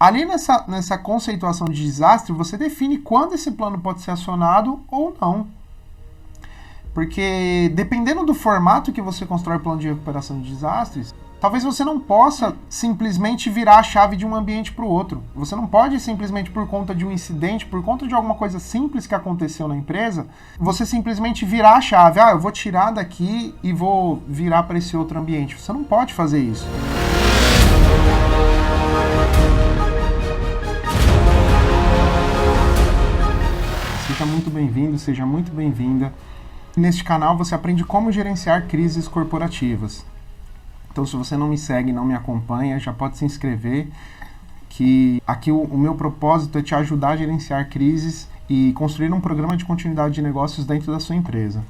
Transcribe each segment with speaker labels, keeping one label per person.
Speaker 1: Ali nessa conceituação de desastre, você define quando esse plano pode ser acionado ou não. Porque dependendo do formato que você constrói o plano de recuperação de desastres, talvez você não possa simplesmente virar a chave de um ambiente para o outro. Você não pode simplesmente, por conta de um incidente, por conta de alguma coisa simples que aconteceu na empresa, você simplesmente virar a chave. Eu vou tirar daqui e vou virar para esse outro ambiente. Você não pode fazer isso. Seja muito bem-vindo, seja muito bem-vinda. Neste canal você aprende como gerenciar crises corporativas. Então, se você não me segue, não me acompanha, já pode se inscrever, que aqui o meu propósito é te ajudar a gerenciar crises e construir um programa de continuidade de negócios dentro da sua empresa.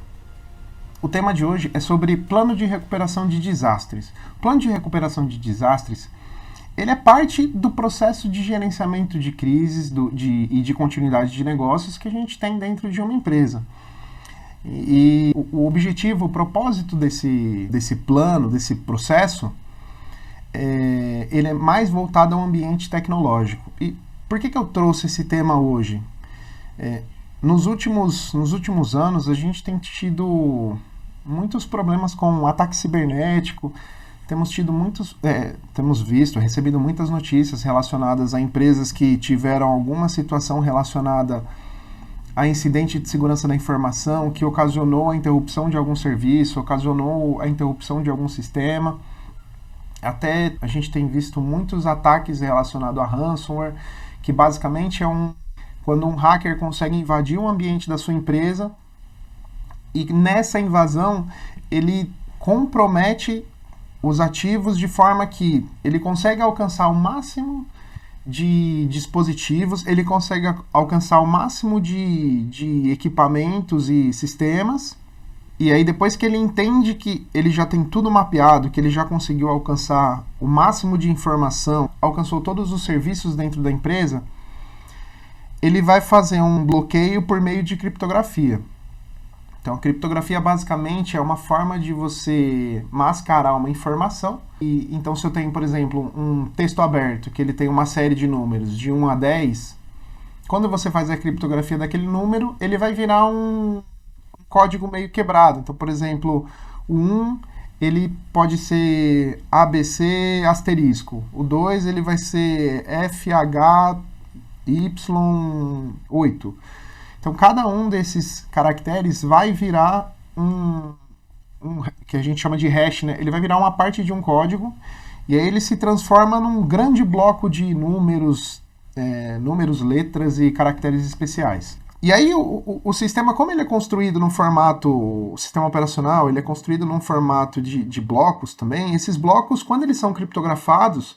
Speaker 1: O tema de hoje é sobre plano de recuperação de desastres. O plano de recuperação de desastres, ele é parte do processo de gerenciamento de crises e de continuidade de negócios que a gente tem dentro de uma empresa. E o objetivo, o propósito desse plano, desse processo, ele é mais voltado ao ambiente tecnológico. E por que eu trouxe esse tema hoje? Nos últimos anos, a gente tem tido muitos problemas com ataque cibernético, temos recebido muitas notícias relacionadas a empresas que tiveram alguma situação relacionada a incidente de segurança da informação que ocasionou a interrupção de algum serviço, ocasionou a interrupção de algum sistema. Até a gente tem visto muitos ataques relacionados a ransomware, que basicamente quando um hacker consegue invadir o ambiente da sua empresa e nessa invasão ele compromete os ativos de forma que ele consegue alcançar o máximo de dispositivos, ele consegue alcançar o máximo de equipamentos e sistemas, e aí depois que ele entende que ele já tem tudo mapeado, que ele já conseguiu alcançar o máximo de informação, alcançou todos os serviços dentro da empresa, ele vai fazer um bloqueio por meio de criptografia. Então, a criptografia basicamente é uma forma de você mascarar uma informação. Então, se eu tenho, por exemplo, um texto aberto, que ele tem uma série de números de 1 a 10, quando você faz a criptografia daquele número, ele vai virar um código meio quebrado. Então, por exemplo, o 1 ele pode ser ABC asterisco. O 2 ele vai ser FHY8. Então, cada um desses caracteres vai virar que a gente chama de hash, né? Ele vai virar uma parte de um código e aí ele se transforma num grande bloco de números, letras e caracteres especiais. E aí o sistema, como ele é construído num formato, o sistema operacional, ele é construído num formato de blocos também. Esses blocos, quando eles são criptografados,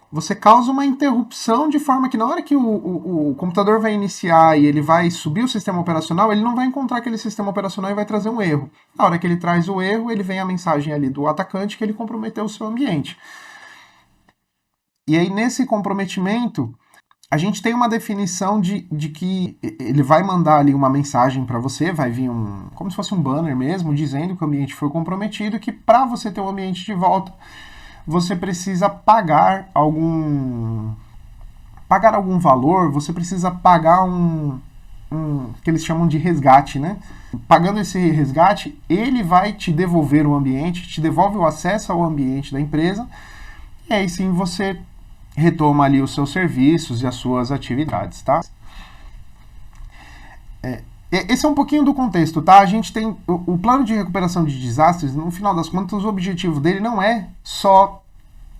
Speaker 1: você causa uma interrupção de forma que na hora que o computador vai iniciar e ele vai subir o sistema operacional, ele não vai encontrar aquele sistema operacional e vai trazer um erro. Na hora que ele traz o erro, ele vem a mensagem ali do atacante que ele comprometeu o seu ambiente. E aí, nesse comprometimento, a gente tem uma definição de que ele vai mandar ali uma mensagem para você, vai vir como se fosse um banner mesmo, dizendo que o ambiente foi comprometido, que para você ter o ambiente de volta, você precisa pagar algum valor, você precisa pagar que eles chamam de resgate, né? Pagando esse resgate, ele vai te devolver o ambiente, te devolve o acesso ao ambiente da empresa, e aí sim você retoma ali os seus serviços e as suas atividades, tá? Esse é um pouquinho do contexto, tá? A gente tem o plano de recuperação de desastres, no final das contas, o objetivo dele não é só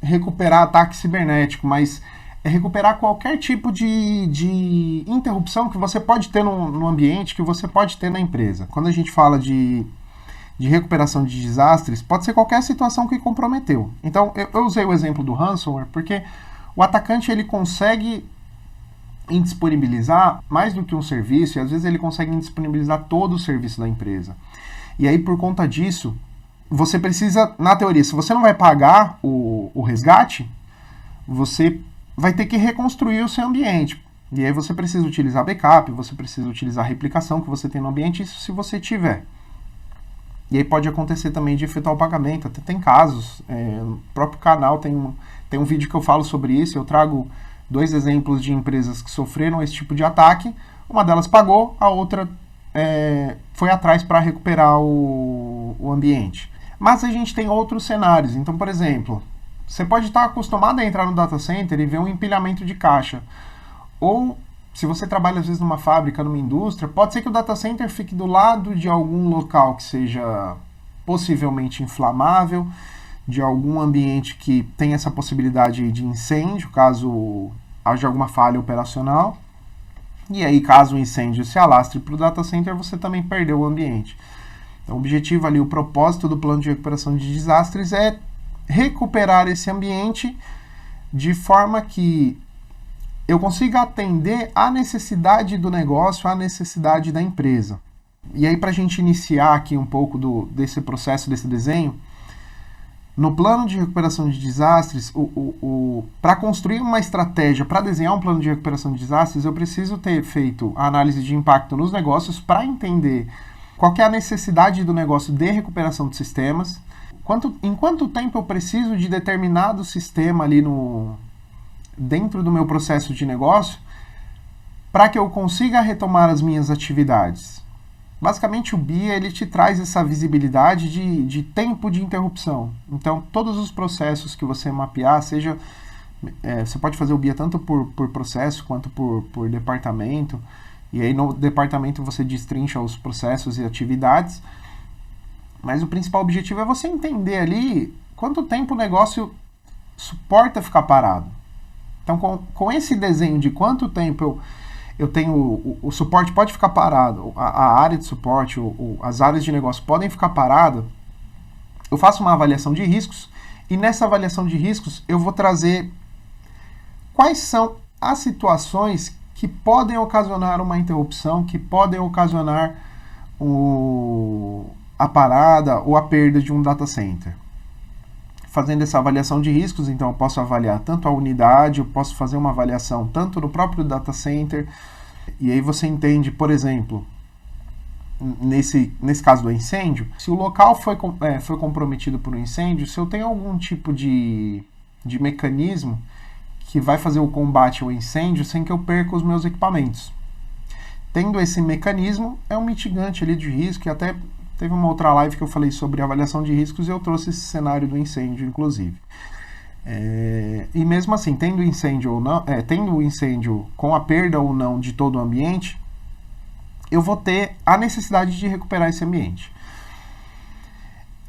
Speaker 1: recuperar ataque cibernético, mas é recuperar qualquer tipo de interrupção que você pode ter no ambiente, que você pode ter na empresa. Quando a gente fala de recuperação de desastres, pode ser qualquer situação que comprometeu. Então, eu usei o exemplo do ransomware, porque o atacante ele consegue indisponibilizar mais do que um serviço, e às vezes ele consegue indisponibilizar todo o serviço da empresa. E aí, por conta disso, você precisa, na teoria, se você não vai pagar o resgate, você vai ter que reconstruir o seu ambiente. E aí você precisa utilizar backup, você precisa utilizar a replicação que você tem no ambiente, isso se você tiver. E aí pode acontecer também de efetuar o pagamento, até tem casos, no próprio canal tem um vídeo que eu falo sobre isso, eu trago dois exemplos de empresas que sofreram esse tipo de ataque. Uma delas pagou, a outra foi atrás para recuperar o ambiente. Mas a gente tem outros cenários. Então, por exemplo, você pode estar acostumado a entrar no data center e ver um empilhamento de caixa. Ou, se você trabalha às vezes numa fábrica, numa indústria, pode ser que o data center fique do lado de algum local que seja possivelmente inflamável, de algum ambiente que tem essa possibilidade de incêndio, caso haja alguma falha operacional. E aí, caso o incêndio se alastre para o data center, você também perdeu o ambiente. Então, o objetivo ali, o propósito do plano de recuperação de desastres é recuperar esse ambiente de forma que eu consiga atender à necessidade do negócio, à necessidade da empresa. E aí, para a gente iniciar aqui um pouco desse processo, desse desenho, no plano de recuperação de desastres, para construir uma estratégia, para desenhar um plano de recuperação de desastres, eu preciso ter feito a análise de impacto nos negócios para entender qual que é a necessidade do negócio de recuperação de sistemas, em quanto tempo eu preciso de determinado sistema ali dentro do meu processo de negócio para que eu consiga retomar as minhas atividades. Basicamente, o BIA ele te traz essa visibilidade de tempo de interrupção. Então, todos os processos que você mapear, você pode fazer o BIA tanto por processo quanto por departamento, e aí no departamento você destrincha os processos e atividades, mas o principal objetivo é você entender ali quanto tempo o negócio suporta ficar parado. Então, com esse desenho de quanto tempo eu tenho, o suporte pode ficar parado, a área de suporte, as áreas de negócio podem ficar paradas, eu faço uma avaliação de riscos, e nessa avaliação de riscos eu vou trazer quais são as situações que podem ocasionar uma interrupção, que podem ocasionar a parada ou a perda de um data center. Fazendo essa avaliação de riscos, então eu posso avaliar tanto a unidade, eu posso fazer uma avaliação tanto no próprio data center, e aí você entende, por exemplo, nesse caso do incêndio, se o local foi comprometido por um incêndio, se eu tenho algum tipo de mecanismo que vai fazer o combate ao incêndio sem que eu perca os meus equipamentos. Tendo esse mecanismo, é um mitigante ali de risco, e até teve uma outra live que eu falei sobre avaliação de riscos e eu trouxe esse cenário do incêndio, inclusive. E mesmo assim, tendo incêndio ou não, tendo o incêndio com a perda ou não de todo o ambiente, eu vou ter a necessidade de recuperar esse ambiente.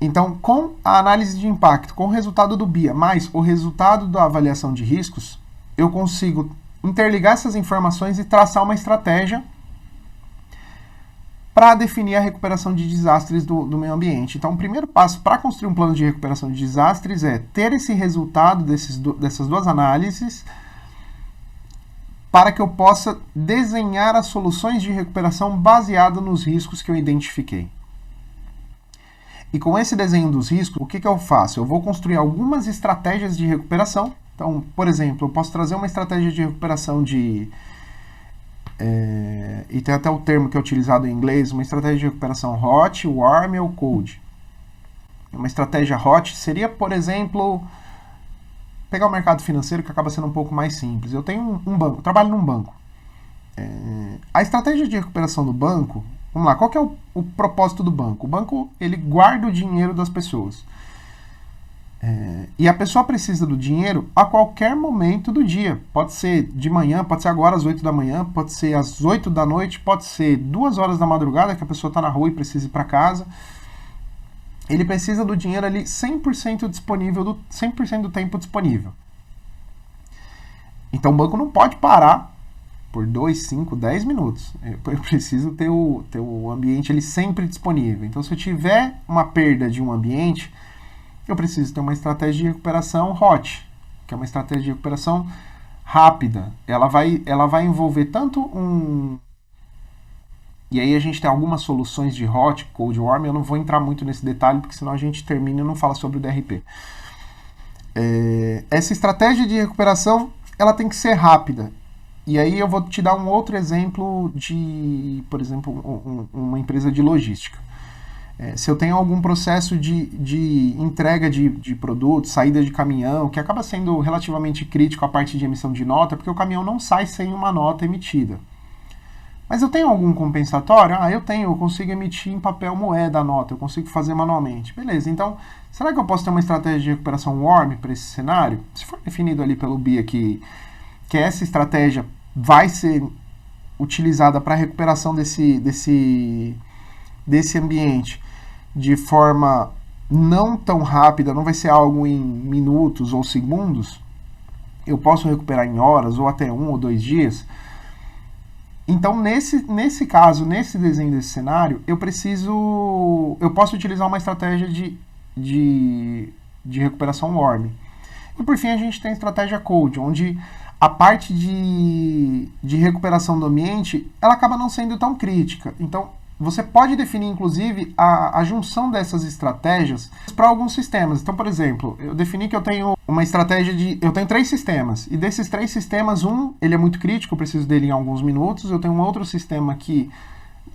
Speaker 1: Então, com a análise de impacto, com o resultado do BIA, mais o resultado da avaliação de riscos, eu consigo interligar essas informações e traçar uma estratégia para definir a recuperação de desastres do meio ambiente. Então, o primeiro passo para construir um plano de recuperação de desastres é ter esse resultado dessas duas análises para que eu possa desenhar as soluções de recuperação baseado nos riscos que eu identifiquei. E com esse desenho dos riscos, o que eu faço? Eu vou construir algumas estratégias de recuperação. Então, por exemplo, eu posso trazer uma estratégia de recuperação e tem até o termo que é utilizado em inglês, uma estratégia de recuperação hot, warm ou cold. Uma estratégia hot seria, por exemplo, pegar o mercado financeiro, que acaba sendo um pouco mais simples. Eu tenho um banco, trabalho num banco. A estratégia de recuperação do banco, vamos lá, qual que é o propósito do banco? O banco, ele guarda o dinheiro das pessoas. E a pessoa precisa do dinheiro a qualquer momento do dia. Pode ser de manhã, pode ser agora às 8 da manhã, pode ser às 8 da noite, pode ser 2 horas da madrugada que a pessoa está na rua e precisa ir para casa. Ele precisa do dinheiro ali 100% disponível, 100% do tempo disponível. Então o banco não pode parar por 2, 5, 10 minutos. Eu preciso ter o ambiente ali sempre disponível. Então, se eu tiver uma perda de um ambiente, eu preciso ter uma estratégia de recuperação hot, que é uma estratégia de recuperação rápida. Ela vai envolver tanto E aí a gente tem algumas soluções de hot, cold, warm. Eu não vou entrar muito nesse detalhe, porque senão a gente termina e não fala sobre o DRP. Essa estratégia de recuperação, ela tem que ser rápida. E aí eu vou te dar um outro exemplo de, por exemplo, uma empresa de logística. Se eu tenho algum processo de entrega de produto, saída de caminhão, que acaba sendo relativamente crítico a parte de emissão de nota, porque o caminhão não sai sem uma nota emitida. Mas eu tenho algum compensatório? Eu consigo emitir em papel moeda a nota, eu consigo fazer manualmente. Beleza, então, será que eu posso ter uma estratégia de recuperação warm para esse cenário? Se for definido ali pelo BIA que essa estratégia vai ser utilizada para a recuperação desse ambiente de forma não tão rápida, não vai ser algo em minutos ou segundos, eu posso recuperar em horas ou até 1 ou 2 dias. Então, nesse caso, nesse desenho desse cenário, eu posso utilizar uma estratégia de recuperação warm. E por fim, a gente tem a estratégia cold, onde a parte de recuperação do ambiente, ela acaba não sendo tão crítica. Então, você pode definir, inclusive, a junção dessas estratégias para alguns sistemas. Então, por exemplo, eu defini que eu tenho uma estratégia eu tenho 3 sistemas. E desses 3 sistemas, ele é muito crítico, eu preciso dele em alguns minutos. Eu tenho um outro sistema que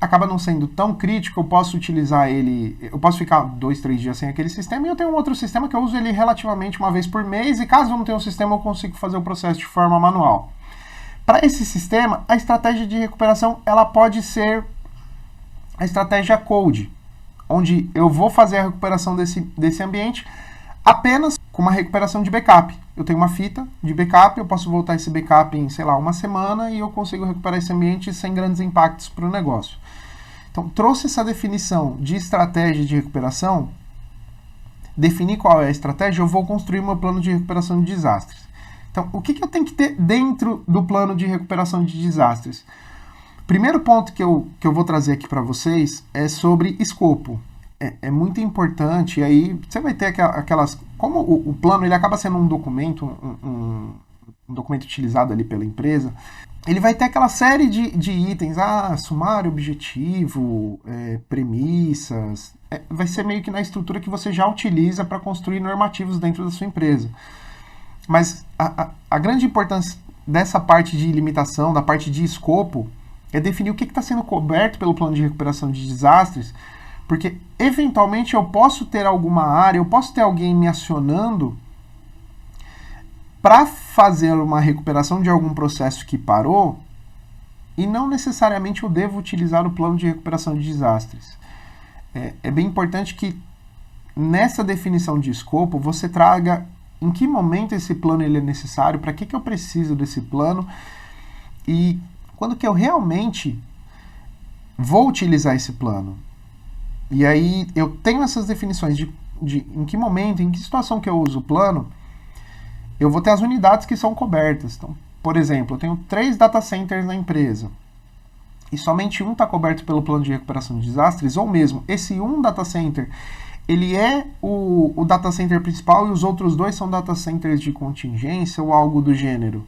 Speaker 1: acaba não sendo tão crítico, eu posso utilizar ele, eu posso ficar 2, 3 dias sem aquele sistema. E eu tenho um outro sistema que eu uso ele relativamente uma vez por mês. E caso eu não tenha um sistema, eu consigo fazer o processo de forma manual. Para esse sistema, a estratégia de recuperação, ela pode ser a estratégia cold, onde eu vou fazer a recuperação desse ambiente apenas com uma recuperação de backup. Eu tenho uma fita de backup, eu posso voltar esse backup em, sei lá, uma semana e eu consigo recuperar esse ambiente sem grandes impactos para o negócio. Então, trouxe essa definição de estratégia de recuperação, definir qual é a estratégia, eu vou construir meu plano de recuperação de desastres. Então, o que eu tenho que ter dentro do plano de recuperação de desastres? Primeiro ponto que eu vou trazer aqui para vocês é sobre escopo. É muito importante, e aí você vai ter aquelas... Como o plano ele acaba sendo um documento, um documento utilizado ali pela empresa, ele vai ter aquela série de itens, sumário, objetivo, premissas, vai ser meio que na estrutura que você já utiliza para construir normativos dentro da sua empresa. Mas a grande importância dessa parte de limitação, da parte de escopo, é definir o que está sendo coberto pelo plano de recuperação de desastres, porque eventualmente eu posso ter alguma área, eu posso ter alguém me acionando para fazer uma recuperação de algum processo que parou e não necessariamente eu devo utilizar o plano de recuperação de desastres. É bem importante que nessa definição de escopo você traga em que momento esse plano ele é necessário, para que eu preciso desse plano e quando que eu realmente vou utilizar esse plano. E aí eu tenho essas definições de em que momento, em que situação que eu uso o plano, eu vou ter as unidades que são cobertas. Então, por exemplo, eu tenho 3 data centers na empresa e somente um está coberto pelo plano de recuperação de desastres, ou mesmo esse um data center, ele é o data center principal e os outros 2 são data centers de contingência ou algo do gênero.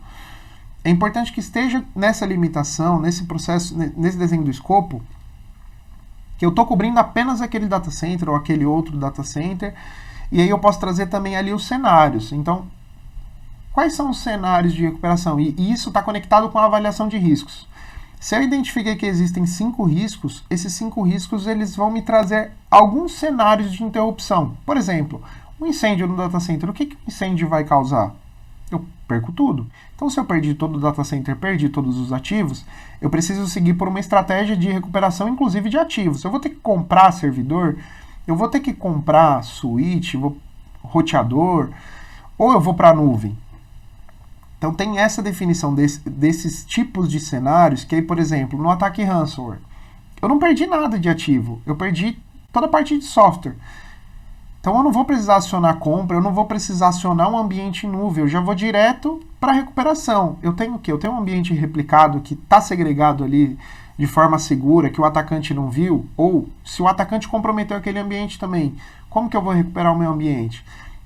Speaker 1: É importante que esteja nessa limitação, nesse processo, nesse desenho do escopo, que eu estou cobrindo apenas aquele data center ou aquele outro data center, e aí eu posso trazer também ali os cenários. Então, quais são os cenários de recuperação? E isso está conectado com a avaliação de riscos. Se eu identifiquei que existem 5 riscos, esses 5 riscos eles vão me trazer alguns cenários de interrupção. Por exemplo, um incêndio no data center, o que o incêndio vai causar? Eu perco tudo. Então, se eu perdi todo o data center, perdi todos os ativos, eu preciso seguir por uma estratégia de recuperação, inclusive de ativos. Eu vou ter que comprar servidor, eu vou ter que comprar switch, roteador, ou eu vou para a nuvem. Então, tem essa definição desses tipos de cenários, que aí, por exemplo, no ataque ransomware, eu não perdi nada de ativo, eu perdi toda a parte de software. Então, eu não vou precisar acionar compra, eu não vou precisar acionar um ambiente em nuvem, eu já vou direto para a recuperação. Eu tenho o quê? Eu tenho um ambiente replicado que está segregado ali de forma segura, que o atacante não viu, ou se o atacante comprometeu aquele ambiente também, como que eu vou recuperar o meu ambiente?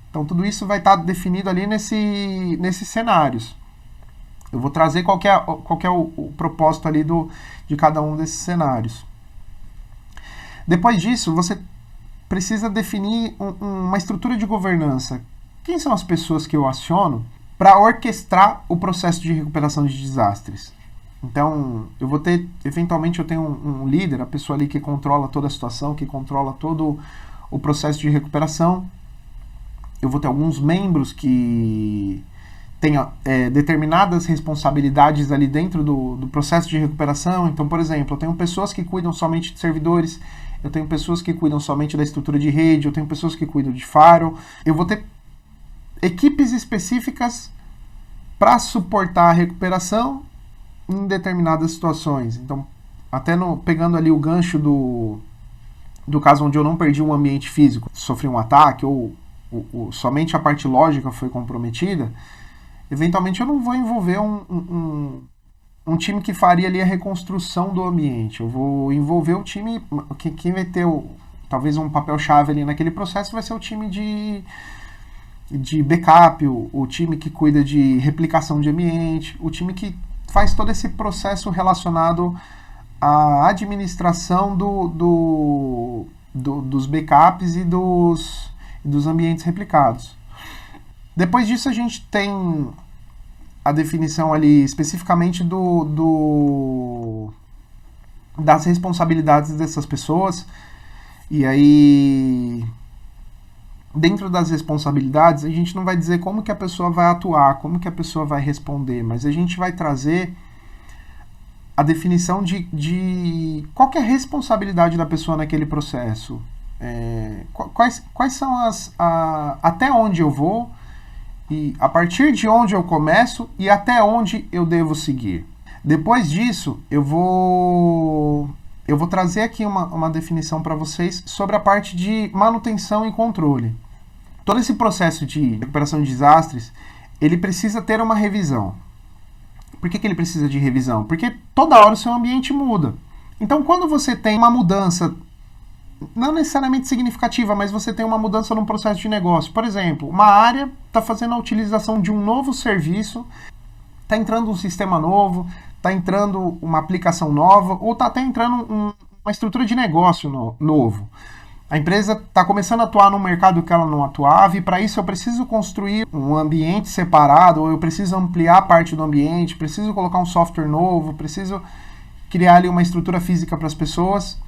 Speaker 1: Então, tudo isso vai estar definido ali nesses cenários. Eu vou trazer qual que é o propósito ali de cada um desses cenários. Depois disso, você precisa definir uma estrutura de governança. Quem são as pessoas que eu aciono para orquestrar o processo de recuperação de desastres? Então, eventualmente eu tenho um líder, a pessoa ali que controla toda a situação, que controla todo o processo de recuperação. Eu vou ter alguns membros que têm determinadas responsabilidades ali dentro do processo de recuperação. Então, por exemplo, eu tenho pessoas que cuidam somente de servidores, eu tenho pessoas que cuidam somente da estrutura de rede, eu tenho pessoas que cuidam de firewall. Eu vou ter equipes específicas para suportar a recuperação em determinadas situações. Então, até pegando ali o gancho do caso onde eu não perdi um ambiente físico, sofri um ataque ou somente a parte lógica foi comprometida, eventualmente eu não vou envolver um time que faria ali a reconstrução do ambiente. Eu vou envolver o time, quem vai ter talvez um papel-chave ali naquele processo vai ser o time de backup, o time que cuida de replicação de ambiente, o time que faz todo esse processo relacionado à administração dos backups e dos ambientes replicados. Depois disso a gente tem a definição ali especificamente das responsabilidades dessas pessoas. E aí, dentro das responsabilidades, a gente não vai dizer como que a pessoa vai atuar, como que a pessoa vai responder, mas a gente vai trazer a definição de qual que é a responsabilidade da pessoa naquele processo. Quais são até onde eu vou, e a partir de onde eu começo e até onde eu devo seguir. Depois disso, eu vou trazer aqui uma definição para vocês sobre a parte de manutenção e controle. Todo esse processo de recuperação de desastres, ele precisa ter uma revisão. Por que ele precisa de revisão? Porque toda hora o seu ambiente muda. Então, quando você tem uma mudança, não necessariamente significativa, mas você tem uma mudança num processo de negócio. Por exemplo, uma área está fazendo a utilização de um novo serviço, está entrando um sistema novo, está entrando uma aplicação nova, ou está até entrando uma estrutura de negócio novo. A empresa está começando a atuar num mercado que ela não atuava, e para isso eu preciso construir um ambiente separado, ou eu preciso ampliar parte do ambiente, preciso colocar um software novo, preciso criar ali uma estrutura física para as pessoas.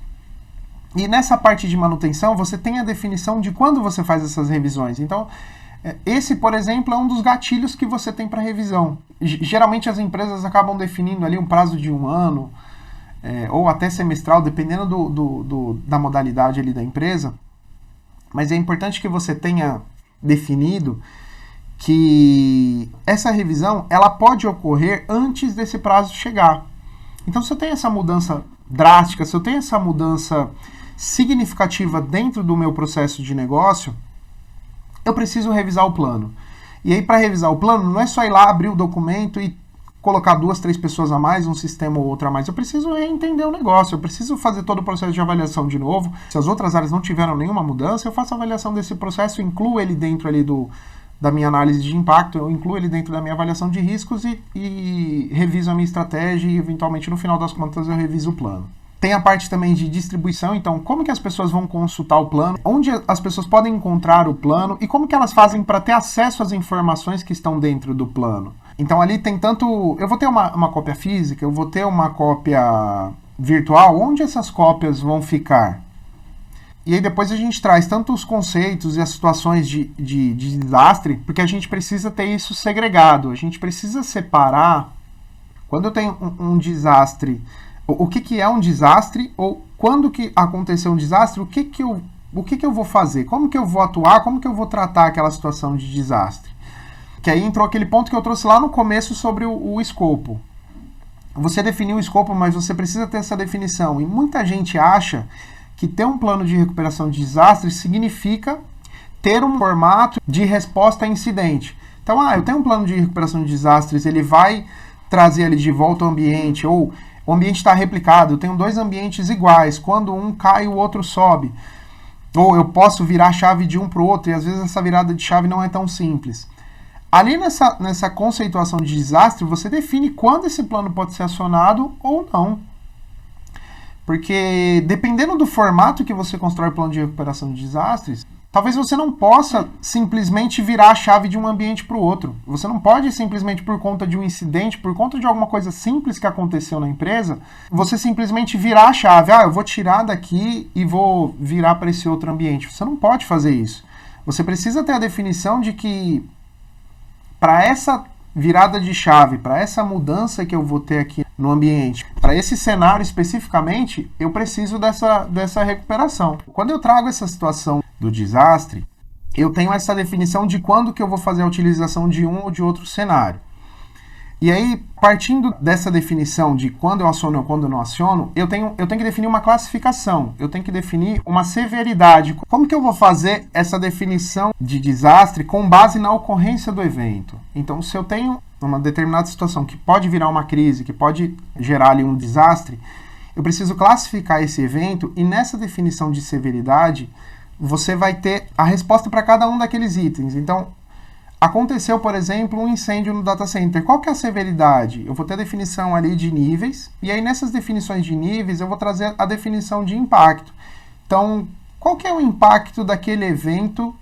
Speaker 1: E nessa parte de manutenção, você tem a definição de quando você faz essas revisões. Então, esse, por exemplo, é um dos gatilhos que você tem para revisão. Geralmente as empresas acabam definindo ali um prazo de 1 ano, ou até semestral, dependendo da modalidade ali da empresa. Mas é importante que você tenha definido que essa revisão ela pode ocorrer antes desse prazo chegar. Então, se eu tenho essa mudança drástica, se eu tenho essa mudança significativa dentro do meu processo de negócio, eu preciso revisar o plano. E aí, para revisar o plano, não é só ir lá, abrir o documento e colocar 2, 3 pessoas a mais, um sistema ou outro a mais. Eu preciso reentender o negócio, eu preciso fazer todo o processo de avaliação de novo. Se as outras áreas não tiveram nenhuma mudança, eu faço a avaliação desse processo, incluo ele dentro ali da minha análise de impacto, eu incluo ele dentro da minha avaliação de riscos e reviso a minha estratégia e, eventualmente, no final das contas, eu reviso o plano. Tem a parte também de distribuição, então como que as pessoas vão consultar o plano, onde as pessoas podem encontrar o plano e como que elas fazem para ter acesso às informações que estão dentro do plano. Então ali tem tanto... Eu vou ter uma cópia física, eu vou ter uma cópia virtual, onde essas cópias vão ficar? E aí depois a gente traz tanto os conceitos e as situações de desastre, porque a gente precisa ter isso segregado, a gente precisa separar quando eu tenho um desastre... O que é um desastre, ou quando que aconteceu um desastre, o que eu vou fazer, como que eu vou atuar, como que eu vou tratar aquela situação de desastre. Que aí entrou aquele ponto que eu trouxe lá no começo sobre o escopo. Você definiu o escopo, mas você precisa ter essa definição. E muita gente acha que ter um plano de recuperação de desastre significa ter um formato de resposta a incidente. Então, eu tenho um plano de recuperação de desastres, ele vai trazer ele de volta ao ambiente, ou o ambiente está replicado, eu tenho 2 ambientes iguais, quando um cai, o outro sobe. Ou eu posso virar a chave de um para o outro, e às vezes essa virada de chave não é tão simples. Ali nessa conceituação de desastre, você define quando esse plano pode ser acionado ou não. Porque dependendo do formato que você constrói o plano de recuperação de desastres, Talvez você não possa simplesmente virar a chave de um ambiente para o outro. Você não pode simplesmente, por conta de um incidente, por conta de alguma coisa simples que aconteceu na empresa, você simplesmente virar a chave. Eu vou tirar daqui e vou virar para esse outro ambiente. Você não pode fazer isso. Você precisa ter a definição de que para essa virada de chave, para essa mudança que eu vou ter aqui no ambiente, para esse cenário especificamente, eu preciso dessa recuperação. Quando eu trago essa situação do desastre, eu tenho essa definição de quando que eu vou fazer a utilização de um ou de outro cenário. E aí, partindo dessa definição de quando eu aciono ou quando eu não aciono, eu tenho que definir uma classificação, eu tenho que definir uma severidade. Como que eu vou fazer essa definição de desastre com base na ocorrência do evento? Então, se eu tenho uma determinada situação que pode virar uma crise, que pode gerar ali um desastre, eu preciso classificar esse evento e nessa definição de severidade, você vai ter a resposta para cada um daqueles itens. Então, aconteceu, por exemplo, um incêndio no data center. Qual que é a severidade? Eu vou ter a definição ali de níveis, e aí nessas definições de níveis eu vou trazer a definição de impacto. Então, qual que é o impacto daquele evento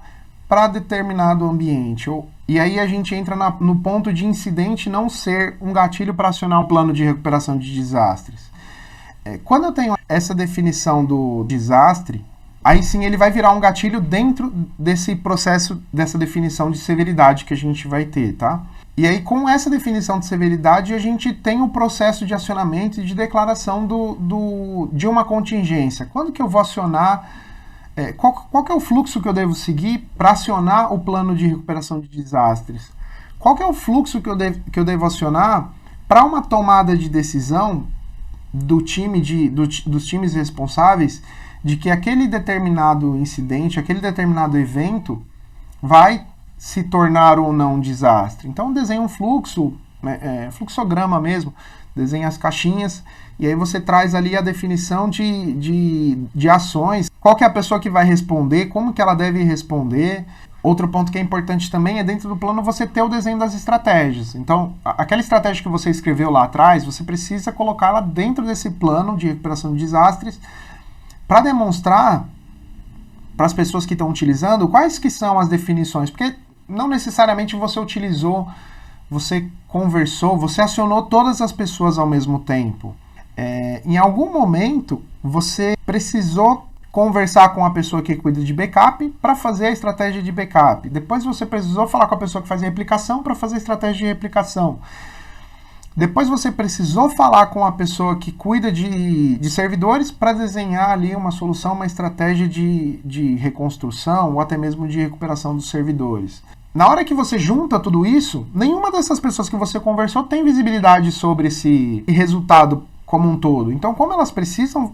Speaker 1: para determinado ambiente? E aí a gente entra no ponto de incidente não ser um gatilho para acionar um plano de recuperação de desastres. Quando eu tenho essa definição do desastre, aí sim ele vai virar um gatilho dentro desse processo, dessa definição de severidade que a gente vai ter, tá? E aí com essa definição de severidade a gente tem o processo de acionamento e de declaração de uma contingência. Quando que eu vou acionar, qual que é o fluxo que eu devo seguir para acionar o plano de recuperação de desastres? Qual que é o fluxo que eu devo acionar para uma tomada de decisão do time dos times responsáveis de que aquele determinado incidente, aquele determinado evento vai se tornar ou não um desastre. Então, desenha um fluxo, fluxograma mesmo, desenha as caixinhas, e aí você traz ali a definição de ações, qual que é a pessoa que vai responder, como que ela deve responder. Outro ponto que é importante também é dentro do plano você ter o desenho das estratégias. Então, aquela estratégia que você escreveu lá atrás, você precisa colocá-la dentro desse plano de recuperação de desastres, para demonstrar para as pessoas que estão utilizando quais que são as definições, porque não necessariamente você utilizou, você conversou, você acionou todas as pessoas ao mesmo tempo. Em algum momento, você precisou conversar com a pessoa que cuida de backup para fazer a estratégia de backup. Depois você precisou falar com a pessoa que faz a replicação para fazer a estratégia de replicação. Depois você precisou falar com a pessoa que cuida de servidores para desenhar ali uma solução, uma estratégia de reconstrução ou até mesmo de recuperação dos servidores. Na hora que você junta tudo isso, nenhuma dessas pessoas que você conversou tem visibilidade sobre esse resultado como um todo. Então, como elas precisam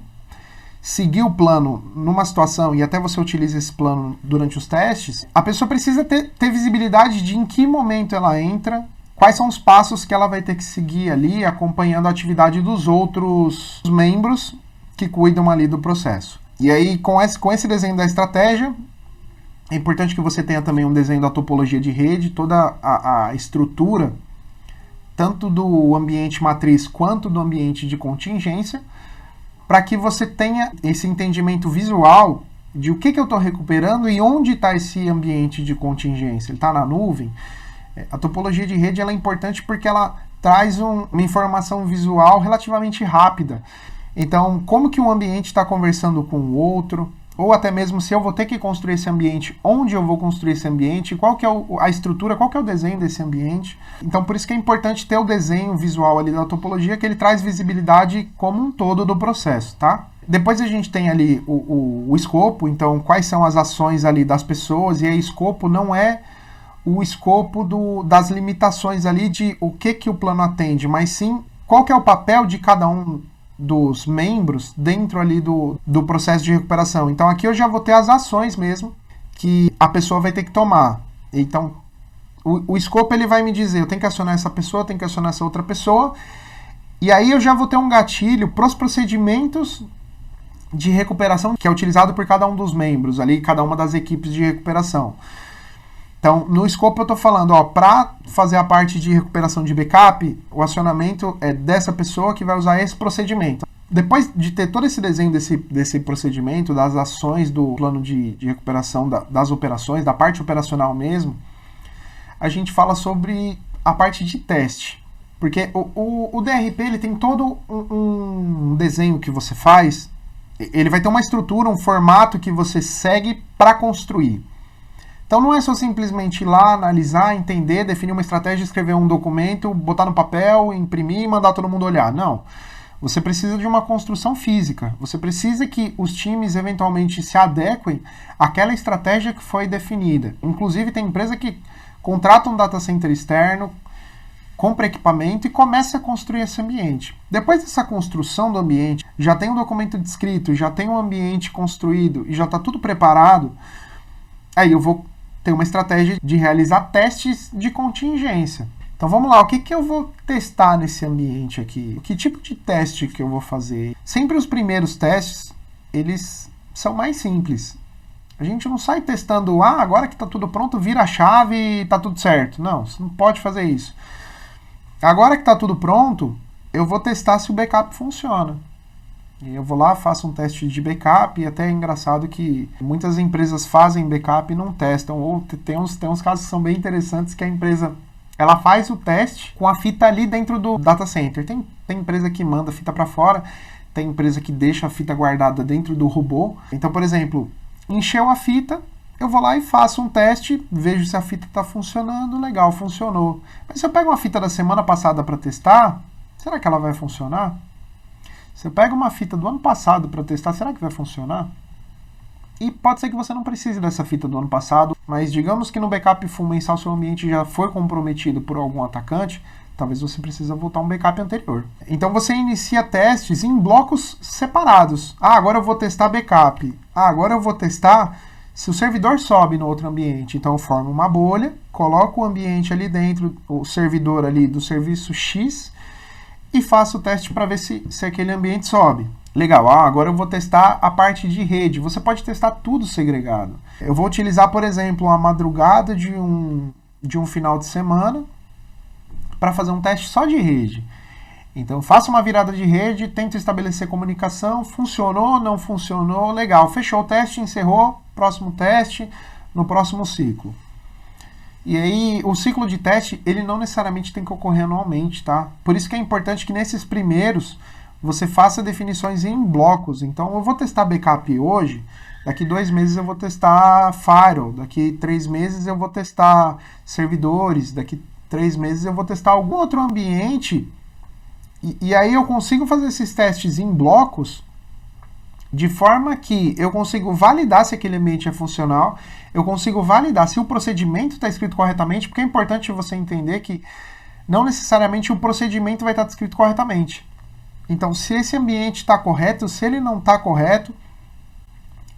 Speaker 1: seguir o plano numa situação e até você utiliza esse plano durante os testes, a pessoa precisa ter visibilidade de em que momento ela entra, quais são os passos que ela vai ter que seguir ali, acompanhando a atividade dos outros membros que cuidam ali do processo. E aí, com esse desenho da estratégia, é importante que você tenha também um desenho da topologia de rede, toda a estrutura, tanto do ambiente matriz quanto do ambiente de contingência, para que você tenha esse entendimento visual de o que eu estou recuperando e onde está esse ambiente de contingência. Ele está na nuvem? A topologia de rede ela é importante porque ela traz uma informação visual relativamente rápida. Então, como que um ambiente está conversando com o outro, ou até mesmo se eu vou ter que construir esse ambiente, onde eu vou construir esse ambiente, qual que é a estrutura, qual que é o desenho desse ambiente. Então, por isso que é importante ter o desenho visual ali da topologia, que ele traz visibilidade como um todo do processo, tá? Depois a gente tem ali o escopo, então quais são as ações ali das pessoas, e aí escopo não é o escopo das limitações ali de o que o plano atende, mas sim qual que é o papel de cada um dos membros dentro ali do processo de recuperação. Então aqui eu já vou ter as ações mesmo que a pessoa vai ter que tomar. Então o escopo ele vai me dizer, eu tenho que acionar essa pessoa, eu tenho que acionar essa outra pessoa, e aí eu já vou ter um gatilho para os procedimentos de recuperação que é utilizado por cada um dos membros ali, cada uma das equipes de recuperação. Então, no escopo eu estou falando, para fazer a parte de recuperação de backup, o acionamento é dessa pessoa que vai usar esse procedimento. Depois de ter todo esse desenho desse procedimento, das ações do plano de recuperação, das operações, da parte operacional mesmo, a gente fala sobre a parte de teste. Porque o DRP ele tem todo um desenho que você faz, ele vai ter uma estrutura, um formato que você segue para construir. Então não é só simplesmente ir lá, analisar, entender, definir uma estratégia, escrever um documento, botar no papel, imprimir e mandar todo mundo olhar. Não. Você precisa de uma construção física. Você precisa que os times eventualmente se adequem àquela estratégia que foi definida. Inclusive tem empresa que contrata um data center externo, compra equipamento e começa a construir esse ambiente. Depois dessa construção do ambiente, já tem um documento descrito, já tem um ambiente construído e já está tudo preparado, aí eu vou ter uma estratégia de realizar testes de contingência. Então vamos lá, o que eu vou testar nesse ambiente aqui? Que tipo de teste que eu vou fazer? Sempre os primeiros testes, eles são mais simples. A gente não sai testando, agora que está tudo pronto, vira a chave e está tudo certo. Não, você não pode fazer isso. Agora que está tudo pronto, eu vou testar se o backup funciona. Eu vou lá, faço um teste de backup, e até é engraçado que muitas empresas fazem backup e não testam. Ou tem uns casos que são bem interessantes que a empresa ela faz o teste com a fita ali dentro do data center. Tem empresa que manda a fita para fora, tem empresa que deixa a fita guardada dentro do robô. Então, por exemplo, encheu a fita, eu vou lá e faço um teste, vejo se a fita está funcionando, legal, funcionou. Mas se eu pego uma fita da semana passada para testar, será que ela vai funcionar? Se eu pego uma fita do ano passado para testar, será que vai funcionar? E pode ser que você não precise dessa fita do ano passado, mas digamos que no backup full mensal seu ambiente já foi comprometido por algum atacante, talvez você precise voltar um backup anterior. Então você inicia testes em blocos separados. Agora eu vou testar backup. Agora eu vou testar se o servidor sobe no outro ambiente. Então eu formo uma bolha, coloco o ambiente ali dentro, o servidor ali do serviço X, e faço o teste para ver se aquele ambiente sobe. Legal, agora eu vou testar a parte de rede. Você pode testar tudo segregado. Eu vou utilizar, por exemplo, a madrugada de um final de semana para fazer um teste só de rede. Então, faço uma virada de rede, tento estabelecer comunicação, funcionou, não funcionou, legal. Fechou o teste, encerrou, próximo teste, no próximo ciclo. E aí, o ciclo de teste, ele não necessariamente tem que ocorrer anualmente, tá? Por isso que é importante que nesses primeiros você faça definições em blocos. Então, eu vou testar backup hoje, daqui 2 meses eu vou testar firewall, daqui 3 meses eu vou testar servidores, daqui 3 meses eu vou testar algum outro ambiente, e aí eu consigo fazer esses testes em blocos, de forma que eu consigo validar se aquele ambiente é funcional, eu consigo validar se o procedimento está escrito corretamente, porque é importante você entender que não necessariamente o procedimento vai estar escrito corretamente. Então, se esse ambiente está correto, se ele não está correto,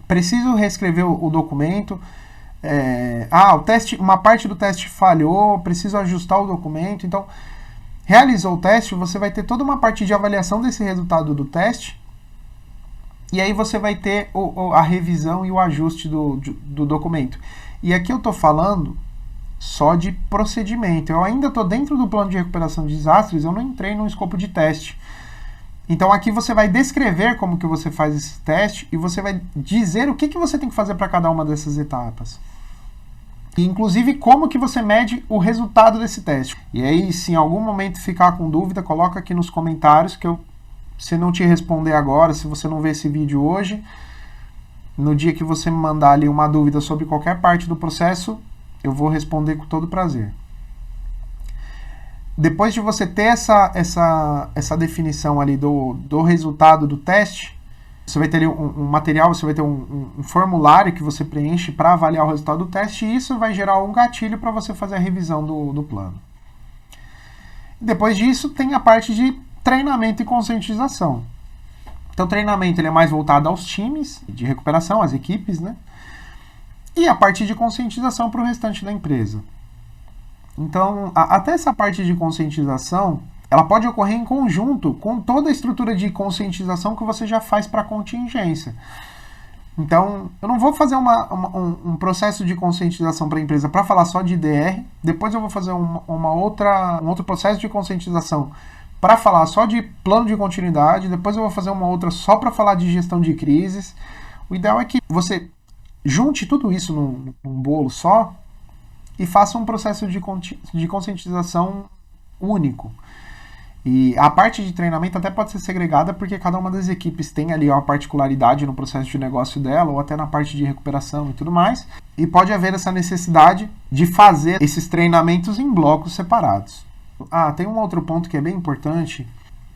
Speaker 1: preciso reescrever o documento. O teste, uma parte do teste falhou, preciso ajustar o documento. Então, realizou o teste, você vai ter toda uma parte de avaliação desse resultado do teste, e aí você vai ter a revisão e o ajuste do documento. E aqui eu estou falando só de procedimento. Eu ainda estou dentro do plano de recuperação de desastres, eu não entrei no escopo de teste. Então aqui você vai descrever como que você faz esse teste e você vai dizer o que você tem que fazer para cada uma dessas etapas. E, inclusive, como que você mede o resultado desse teste. E aí, se em algum momento ficar com dúvida, coloca aqui nos comentários que se não te responder agora, se você não ver esse vídeo hoje, no dia que você me mandar ali uma dúvida sobre qualquer parte do processo, eu vou responder com todo prazer. Depois de você ter essa definição ali do resultado do teste, você vai ter ali um material, você vai ter um formulário que você preenche para avaliar o resultado do teste, e isso vai gerar um gatilho para você fazer a revisão do plano. Depois disso, tem a parte de treinamento e conscientização. Então, o treinamento ele é mais voltado aos times de recuperação, às equipes, né? E a parte de conscientização para o restante da empresa. Então, até essa parte de conscientização, ela pode ocorrer em conjunto com toda a estrutura de conscientização que você já faz para a contingência. Então, eu não vou fazer um processo de conscientização para a empresa para falar só de DR, depois eu vou fazer um outro processo de conscientização para falar só de plano de continuidade, depois eu vou fazer uma outra só para falar de gestão de crises. O ideal é que você junte tudo isso num bolo só e faça um processo de conscientização único. E a parte de treinamento até pode ser segregada porque cada uma das equipes tem ali uma particularidade no processo de negócio dela ou até na parte de recuperação e tudo mais. E pode haver essa necessidade de fazer esses treinamentos em blocos separados. Tem um outro ponto que é bem importante.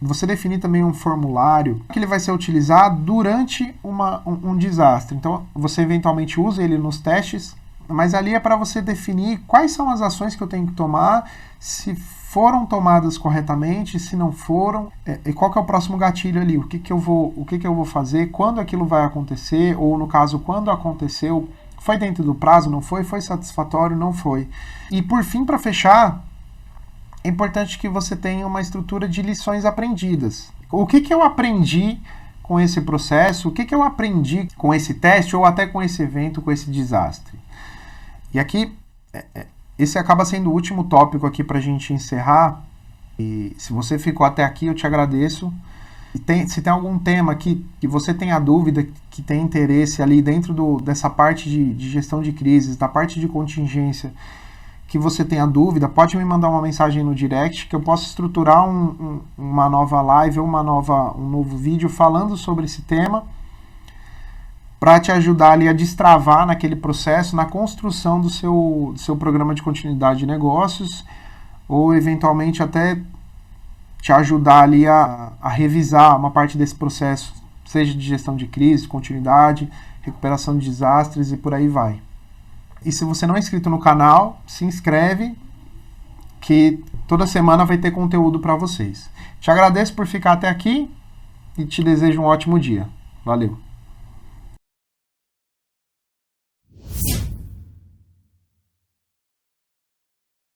Speaker 1: Você definir também um formulário que ele vai ser utilizado durante um desastre. Então, você eventualmente usa ele nos testes, mas ali é para você definir quais são as ações que eu tenho que tomar, se foram tomadas corretamente, se não foram, e qual que é o próximo gatilho ali, o que eu vou fazer, quando aquilo vai acontecer, ou no caso, quando aconteceu, foi dentro do prazo, não foi satisfatório, não foi. E por fim, para fechar, é importante que você tenha uma estrutura de lições aprendidas. O que eu aprendi com esse processo, o que eu aprendi com esse teste, ou até com esse evento, com esse desastre. E aqui, esse acaba sendo o último tópico aqui para a gente encerrar. E se você ficou até aqui, eu te agradeço. E se tem algum tema aqui que você tenha dúvida, que tem interesse ali dentro dessa parte de gestão de crises, da parte de contingência, que você tenha dúvida, pode me mandar uma mensagem no direct que eu posso estruturar uma nova live ou um novo vídeo falando sobre esse tema, para te ajudar ali a destravar naquele processo, na construção do seu programa de continuidade de negócios, ou eventualmente até te ajudar ali a revisar uma parte desse processo, seja de gestão de crise, continuidade, recuperação de desastres e por aí vai. E se você não é inscrito no canal, se inscreve, que toda semana vai ter conteúdo para vocês. Te agradeço por ficar até aqui e te desejo um ótimo dia. Valeu!